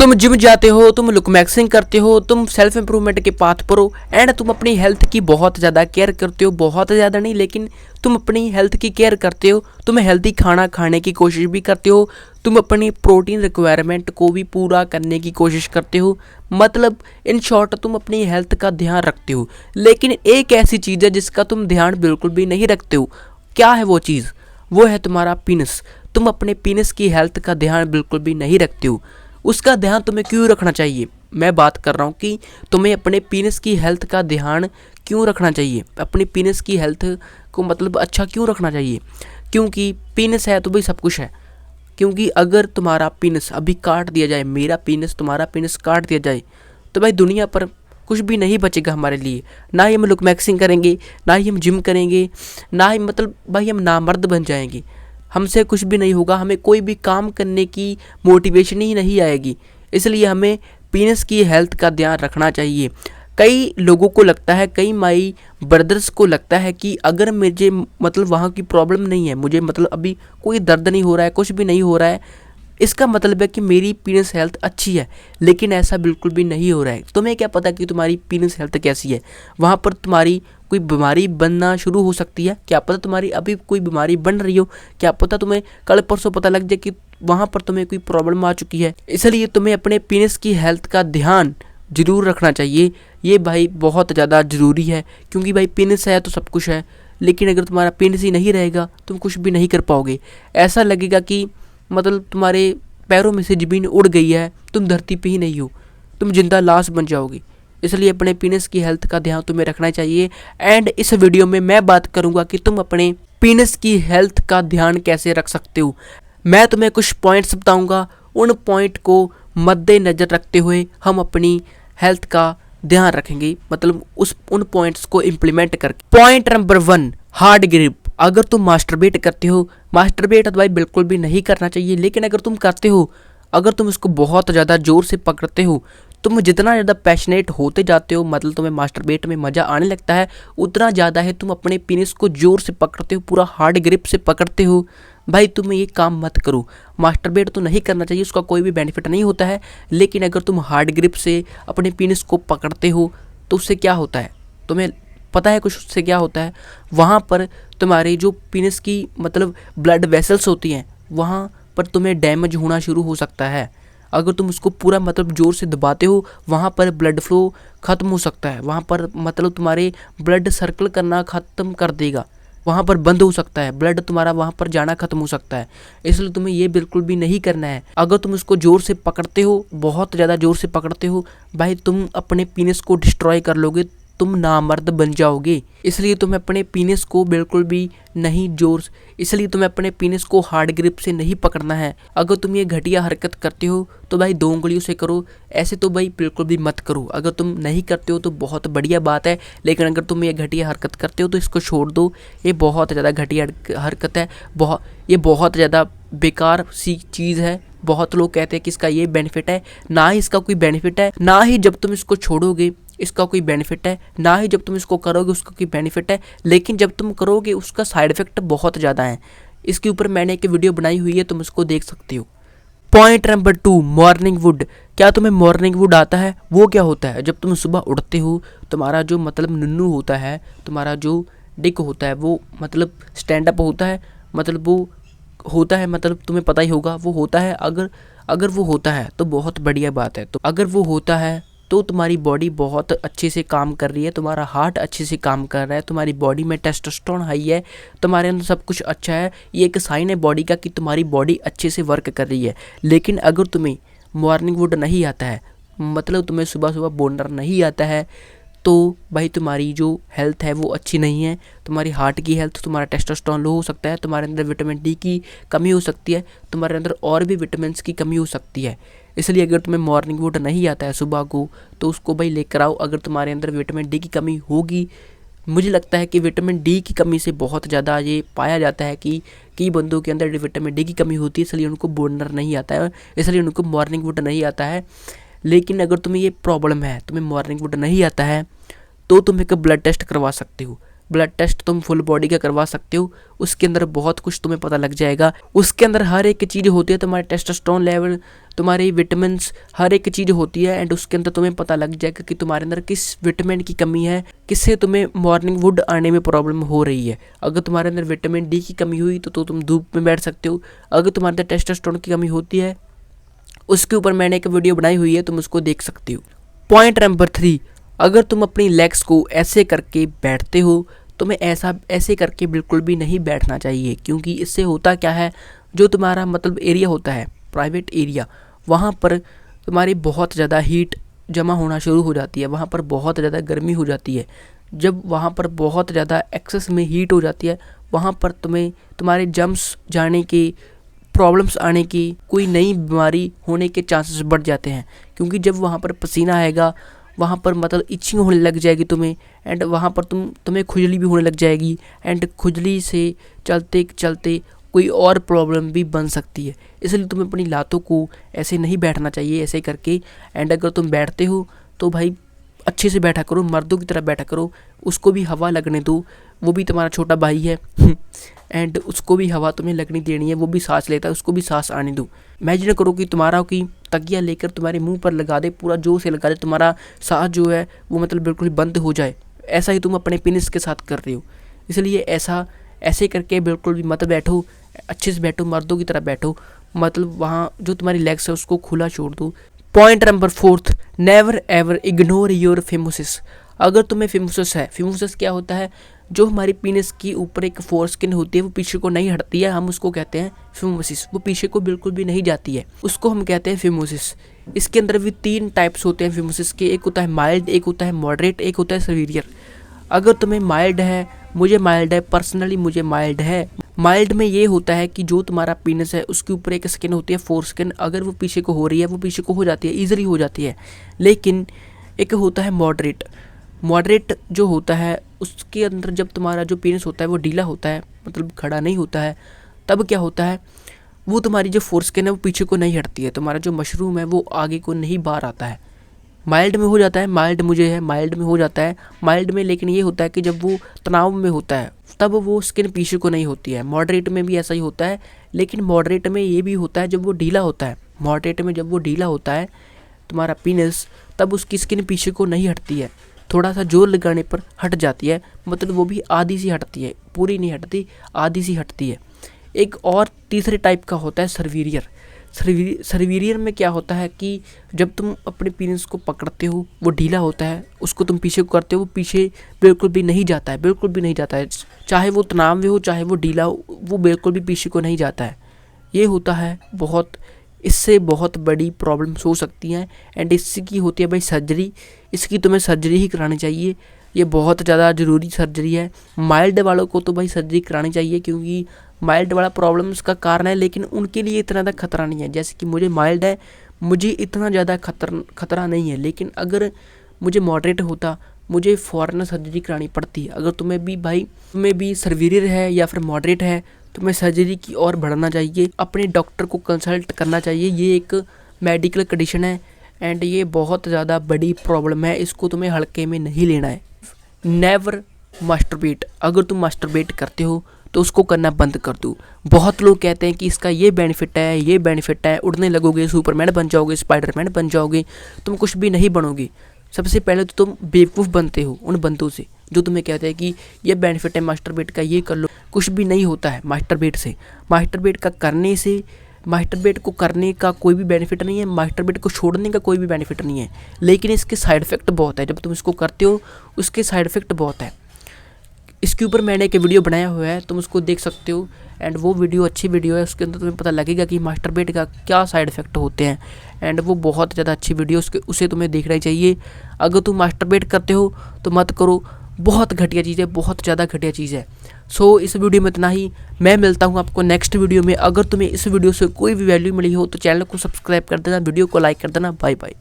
तुम जिम जाते हो, तुम लुक मैक्सिंग करते हो, तुम सेल्फ इंप्रूवमेंट के पाथ पर हो एंड तुम अपनी हेल्थ की बहुत ज़्यादा केयर करते हो, बहुत ज़्यादा नहीं लेकिन तुम अपनी हेल्थ की केयर करते हो, तुम हेल्दी खाना खाने की कोशिश भी करते हो, तुम अपनी प्रोटीन रिक्वायरमेंट को भी पूरा करने की कोशिश करते हो, मतलब इन शॉर्ट तुम अपनी हेल्थ का ध्यान रखते हो। लेकिन एक ऐसी चीज़ है जिसका तुम ध्यान बिल्कुल भी नहीं रखते हो। क्या है वो चीज़? वो है तुम्हारा पीनस। तुम अपने पीनस की हेल्थ का ध्यान बिल्कुल भी नहीं रखते हो। उसका ध्यान तुम्हें क्यों रखना चाहिए? मैं बात कर रहा हूँ कि तुम्हें अपने पीनस की हेल्थ का ध्यान क्यों रखना चाहिए, अपनी पीनस की हेल्थ को मतलब अच्छा क्यों रखना चाहिए। क्योंकि पीनस है तो भाई सब कुछ है। क्योंकि अगर तुम्हारा पीनस अभी काट दिया जाए, मेरा पीनस तुम्हारा पीनस काट दिया जाए, तो भाई दुनिया पर कुछ भी नहीं बचेगा हमारे लिए। ना ही हम लुक मैक्सिंग करेंगे, ना ही हम जिम करेंगे, ना ही मतलब भाई हम नामर्द बन जाएंगे। हमसे कुछ भी नहीं होगा, हमें कोई भी काम करने की मोटिवेशन ही नहीं आएगी। इसलिए हमें पीनस की हेल्थ का ध्यान रखना चाहिए। कई लोगों को लगता है, कई माई ब्रदर्स को लगता है कि अगर मुझे मतलब वहाँ की प्रॉब्लम नहीं है, मुझे मतलब अभी कोई दर्द नहीं हो रहा है, कुछ भी नहीं हो रहा है, इसका मतलब है कि मेरी पीनस हेल्थ अच्छी है। लेकिन ऐसा बिल्कुल भी नहीं हो रहा है। तुम्हें क्या पता कि तुम्हारी पीनस हेल्थ कैसी है? वहाँ पर तुम्हारी कोई बीमारी बनना शुरू हो सकती है। क्या पता तुम्हारी अभी कोई बीमारी बन रही हो। क्या पता तुम्हें कल परसों पता लग जाए कि वहाँ पर तुम्हें कोई प्रॉब्लम आ चुकी है। इसलिए तुम्हें अपने पीनस की हेल्थ का ध्यान जरूर रखना चाहिए। ये भाई बहुत ज़्यादा ज़रूरी है, क्योंकि भाई पीनस है तो सब कुछ है। लेकिन अगर तुम्हारा पीनस ही नहीं रहेगा तुम कुछ भी नहीं कर पाओगे। ऐसा लगेगा कि मतलब तुम्हारे पैरों में से ज़मीन उड़ गई है, तुम धरती पे ही नहीं हो, तुम जिंदा लाश बन जाओगे। इसलिए अपने पीनस की हेल्थ का ध्यान तुम्हें रखना चाहिए। एंड इस वीडियो में मैं बात करूंगा कि तुम अपने पीनस की हेल्थ का ध्यान कैसे रख सकते हो। मैं तुम्हें कुछ पॉइंट्स बताऊंगा, उन पॉइंट को मद्देनज़र रखते हुए हम अपनी हेल्थ का ध्यान रखेंगे, मतलब उन पॉइंट्स को इम्प्लीमेंट करके। Point number 1, hard grip. अगर तुम मास्टरबेट करते हो, मास्टरबेट भाई बिल्कुल भी नहीं करना चाहिए, लेकिन अगर तुम करते हो, अगर तुम इसको बहुत ज़्यादा ज़ोर से पकड़ते हो, तुम जितना ज़्यादा पैशनेट होते जाते हो, मतलब तुम्हें मास्टरबेट में मज़ा आने लगता है, उतना ज़्यादा है तुम अपने पीनस को ज़ोर से पकड़ते हो, पूरा हार्ड ग्रिप से पकड़ते हो। भाई तुम ये काम मत करो। मास्टरबेट तो नहीं करना चाहिए, उसका कोई भी बेनिफिट नहीं होता है। लेकिन अगर तुम हार्ड ग्रिप से अपने पीनस को पकड़ते हो तो उससे क्या होता है तुम्हें पता है? कुछ उससे क्या होता है, वहाँ पर तुम्हारे जो पीनस की मतलब ब्लड वेसल्स होती हैं, वहाँ पर तुम्हें डैमेज होना शुरू हो सकता है। अगर तुम उसको पूरा मतलब ज़ोर से दबाते हो, वहाँ पर ब्लड फ्लो ख़त्म हो सकता है, वहाँ पर मतलब तुम्हारे ब्लड सर्कल करना ख़त्म कर देगा, वहाँ पर बंद हो सकता है, ब्लड तुम्हारा वहाँ पर जाना खत्म हो सकता है। इसलिए तुम्हें ये बिल्कुल भी नहीं करना है। अगर तुम इसको ज़ोर से पकड़ते हो, बहुत ज़्यादा ज़ोर से पकड़ते हो, भाई तुम अपने पीनस को डिस्ट्रॉय कर लोगे, तुम नामर्द बन जाओगे। इसलिए तुम्हें अपने पीनस को बिल्कुल भी नहीं इसलिए तुम्हें अपने पीनस को हार्ड ग्रिप से नहीं पकड़ना है। अगर तुम ये घटिया हरकत करते हो तो भाई 2 उंगलियों से करो, ऐसे तो भाई बिल्कुल भी मत करो। अगर तुम नहीं करते हो तो बहुत बढ़िया बात है, लेकिन अगर तुम ये घटिया हरकत करते हो तो इसको छोड़ दो। ये बहुत ज़्यादा घटिया हरकत है, ये बहुत ज़्यादा बेकार सी चीज़ है। बहुत लोग कहते हैं कि इसका ये बेनिफिट है, ना ही इसका कोई बेनिफिट है, ना ही जब तुम इसको छोड़ोगे इसका कोई बेनिफिट है, ना ही जब तुम इसको करोगे उसका कोई बेनिफिट है। लेकिन जब तुम करोगे उसका साइड इफेक्ट बहुत ज़्यादा है। इसके ऊपर मैंने एक वीडियो बनाई हुई है, तुम उसको देख सकते हो। Point number 2, morning would. क्या तुम्हें मॉर्निंग वुड आता है? वो क्या होता है? जब तुम सुबह उठते हो, तुम्हारा जो मतलब नुन्नू होता है, तुम्हारा जो डिक होता है, वो मतलब स्टैंड अप होता है, मतलब वो होता है, मतलब तुम्हें पता ही होगा वो होता है। अगर वो होता है तो बहुत बढ़िया बात है। तो अगर वो होता है तो तुम्हारी बॉडी बहुत अच्छे से काम कर रही है, तुम्हारा हार्ट अच्छे से काम कर रहा है, तुम्हारी बॉडी में टेस्टोस्टेरोन हाई है, तुम्हारे अंदर सब कुछ अच्छा है। ये एक साइन है बॉडी का कि तुम्हारी बॉडी अच्छे से वर्क कर रही है। लेकिन अगर तुम्हें मॉर्निंग वुड नहीं आता है, मतलब तुम्हें सुबह सुबह बोनर नहीं आता है, तो भाई तुम्हारी जो हेल्थ है वो अच्छी नहीं है। तुम्हारी हार्ट की हेल्थ, तुम्हारा टेस्टोस्टेरोन लो हो सकता है, तुम्हारे अंदर विटामिन डी की कमी हो सकती है, तुम्हारे अंदर और भी विटामिन की कमी हो सकती है। इसलिए अगर तुम्हें मॉर्निंग वुड नहीं आता है सुबह को, तो उसको भाई लेकर आओ। अगर तुम्हारे अंदर विटामिन डी की कमी होगी, मुझे लगता है कि विटामिन डी की कमी से बहुत ज़्यादा ये पाया जाता है कि कई बंदों के अंदर विटामिन डी की कमी होती है, इसलिए उनको बोनर नहीं आता है, इसलिए उनको मॉर्निंग वुड नहीं आता है। लेकिन अगर तुम्हें ये प्रॉब्लम है, तुम्हें मॉर्निंग वुड नहीं आता है, तो तुम एक ब्लड टेस्ट करवा सकते हो। ब्लड टेस्ट तुम फुल बॉडी का करवा सकते हो, उसके अंदर बहुत कुछ तुम्हें पता लग जाएगा। उसके अंदर हर एक चीज़ होती है, तुम्हारे टेस्टोस्टेरोन लेवल, तुम्हारी विटामिन्स हर एक चीज़ होती है एंड उसके अंदर तुम्हें पता लग जाएगा कि तुम्हारे अंदर किस विटामिन की कमी है, किससे तुम्हें मॉर्निंग वुड आने में प्रॉब्लम हो रही है। अगर तुम्हारे अंदर विटामिन डी की कमी हुई तो तुम धूप में बैठ सकते हो। अगर तुम्हारे अंदर टेस्टोस्टेरोन की कमी होती है, उसके ऊपर मैंने एक वीडियो बनाई हुई है, तुम उसको देख सकते हो। पॉइंट नंबर 3, अगर तुम अपनी लेग्स को ऐसे करके बैठते हो, तुम्हें ऐसे करके बिल्कुल भी नहीं बैठना चाहिए, क्योंकि इससे होता क्या है, जो तुम्हारा मतलब एरिया होता है प्राइवेट एरिया, वहाँ पर तुम्हारी बहुत ज़्यादा हीट जमा होना शुरू हो जाती है, वहाँ पर बहुत ज़्यादा गर्मी हो जाती है। जब वहाँ पर बहुत ज़्यादा एक्सेस में हीट हो जाती है, वहाँ पर तुम्हें तुम्हारे जम्स जाने की, प्रॉब्लम्स आने की, कोई नई बीमारी होने के चांसेस बढ़ जाते हैं। क्योंकि जब वहाँ पर पसीना आएगा, वहाँ पर मतलब इचिंग होने लग जाएगी तुम्हें, एंड वहाँ पर तुम्हें खुजली भी होने लग जाएगी, एंड खुजली से चलते चलते कोई और प्रॉब्लम भी बन सकती है। इसलिए तुम्हें अपनी लातों को ऐसे नहीं बैठना चाहिए ऐसे करके। एंड अगर तुम बैठते हो तो भाई अच्छे से बैठा करो, मर्दों की तरह बैठा करो, उसको भी हवा लगने दो, वो भी तुम्हारा छोटा भाई है एंड उसको भी हवा तुम्हें लगनी देनी है, वो भी सांस लेता है, उसको भी सांस आने दो। इमेजिन करो कि तुम्हारा की तकिया लेकर तुम्हारे मुंह पर लगा दे, पूरा जोर से लगा दे, तुम्हारा सांस जो है वो मतलब बिल्कुल बंद हो जाए। ऐसा ही तुम अपने पेनिस के साथ कर रहे हो। इसलिए ऐसे करके बिल्कुल भी मत बैठो, अच्छे से बैठो, मर्दों की तरह बैठो, मतलब वहाँ जो तुम्हारी लेग्स है उसको खुला छोड़ दो। Point number 4, never ever ignore your phimosis. अगर तुम्हें फिमोसिस है, फिमोसिस क्या होता है, जो हमारी पीनिस की ऊपर एक फोरस्किन होती है वो पीछे को नहीं हटती है, हम उसको कहते हैं फिमोसिस। वो पीछे को बिल्कुल भी नहीं जाती है, उसको हम कहते हैं फिमोसिस। इसके अंदर भी 3 टाइप्स होते हैं फिमोसिस के, एक होता है माइल्ड, एक होता है मॉडरेट, एक होता है सीवियर। अगर तुम्हें माइल्ड है, मुझे माइल्ड है, पर्सनली मुझे माइल्ड है। माइल्ड में ये होता है कि जो तुम्हारा पीनस है उसके ऊपर एक स्किन होती है फोरस्किन, अगर वो पीछे को हो रही है वो पीछे को हो जाती है, ईजिली हो जाती है। लेकिन एक होता है मॉडरेट। मॉडरेट जो होता है उसके अंदर जब तुम्हारा जो पीनस होता है वो ढीला होता है, मतलब खड़ा नहीं होता है, तब क्या होता है, वो तुम्हारी जो फोरस्किन है वो पीछे को नहीं हटती है, तुम्हारा जो मशरूम है वो आगे को नहीं बाहर आता है। माइल्ड में हो जाता है, माइल्ड मुझे है, माइल्ड में हो जाता है। माइल्ड में लेकिन ये होता है कि जब वो तनाव में होता है तब वो स्किन पीछे को नहीं होती है। मॉडरेट में भी ऐसा ही होता है, लेकिन मॉडरेट में ये भी होता है जब वो ढीला होता है। मॉडरेट में जब वो ढीला होता है तुम्हारा पीनस, तब उसकी स्किन पीछे को नहीं हटती है, थोड़ा सा जोर लगाने पर हट जाती है, मतलब वो भी आधी सी हटती है, पूरी नहीं हटती, आधी सी हटती है। एक और तीसरे टाइप का होता है सर्वीरियर। सर्वीरियर में क्या होता है कि जब तुम अपने पीनस को पकड़ते हो वो ढीला होता है, उसको तुम पीछे को करते हो, वो पीछे बिल्कुल भी नहीं जाता है, बिल्कुल भी नहीं जाता है, चाहे वो तनाव में हो चाहे वो ढीला हो, वो बिल्कुल भी पीछे को नहीं जाता है। ये होता है इससे बहुत बड़ी प्रॉब्लम्स हो सकती हैं। एंड इसकी होती है भाई सर्जरी, इसकी तुम्हें सर्जरी ही करानी चाहिए, ये बहुत ज़्यादा ज़रूरी सर्जरी है। माइल्ड वालों को तो भाई सर्जरी करानी चाहिए, क्योंकि माइल्ड वाला प्रॉब्लम्स का कारण है, लेकिन उनके लिए इतना ज़्यादा खतरा नहीं है। जैसे कि मुझे माइल्ड है, मुझे इतना ज़्यादा खतरा नहीं है, लेकिन अगर मुझे मॉडरेट होता मुझे फ़ौरन सर्जरी करानी पड़ती। अगर तुम्हें भी सर्वीरियर है या फिर मॉडरेट है, तुम्हें सर्जरी की ओर बढ़ना चाहिए, अपने डॉक्टर को कंसल्ट करना चाहिए। ये एक मेडिकल कंडीशन है एंड ये बहुत ज़्यादा बड़ी प्रॉब्लम है, इसको तुम्हें हल्के में नहीं लेना है। Never masturbate. अगर तुम मास्टरबेट करते हो तो उसको करना बंद कर दो। बहुत लोग कहते हैं कि इसका ये बेनिफिट है, उड़ने लगोगे, सुपरमैन बन जाओगे, स्पाइडरमैन बन जाओगे। तुम कुछ भी नहीं बनोगे। सबसे पहले तो तुम बेवकूफ़ बनते हो उन बंदों से जो तुम्हें कहते हैं कि ये बेनिफिट है मास्टरबेट का, ये कर लो। कुछ भी नहीं होता है मास्टरबेट से। मास्टरबेट को करने का कोई भी बेनिफिट नहीं है, मास्टरबेट को छोड़ने का कोई भी बेनिफिट नहीं है, लेकिन इसके साइड इफ़ेक्ट बहुत है। जब तुम इसको करते हो उसके साइड इफ़ेक्ट बहुत है। इसके ऊपर मैंने एक वीडियो बनाया हुआ है, तुम उसको देख सकते हो एंड वो वीडियो अच्छी वीडियो है, उसके अंदर तुम्हें पता लगेगा कि मास्टरबेट का क्या साइड इफ़ेक्ट होते हैं एंड वो बहुत ज़्यादा अच्छी वीडियो, उसे तुम्हें देखना ही चाहिए। अगर तुम मास्टरबेट करते हो तो मत करो, बहुत घटिया चीज़ है, बहुत ज़्यादा घटिया चीज़ है। सो इस वीडियो में इतना ही। मैं मिलता हूँ आपको नेक्स्ट वीडियो में। अगर तुम्हें इस वीडियो से कोई भी वैल्यू मिली हो तो चैनल को सब्सक्राइब कर देना, वीडियो को लाइक कर देना। Bye bye.